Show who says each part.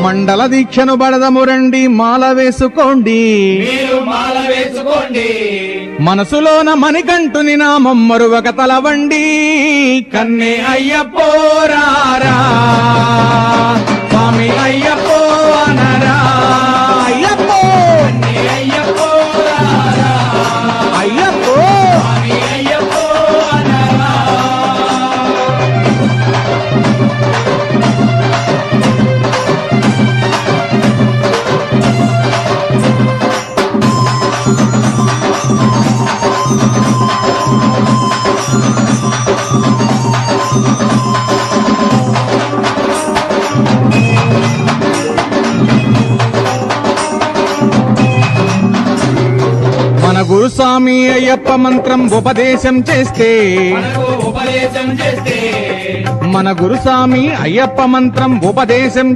Speaker 1: మండల దీక్షను బడదము రండి, మాల వేసుకోండి,
Speaker 2: మీరు మాల వేసుకోండి.
Speaker 1: మనసులోన మణికంఠుని నామం మరువక తలవండి. కన్నే అయ్యప్పో రారా, స్వామి అయ్యప్పో అనరా, అయ్యప్పో
Speaker 2: కన్నే అయ్యప్పో రారా,
Speaker 1: అయ్యప్పో
Speaker 2: స్వామి అయ్యప్పో అనరా.
Speaker 1: మన గురుస్వామి అయ్యప్ప మంత్రం ఉపదేశం చేస్తే,
Speaker 2: మనకు ఉపదేశం చేస్తే
Speaker 1: మన గురుస్వామి అయ్యప్ప మంత్రం ఉపదేశం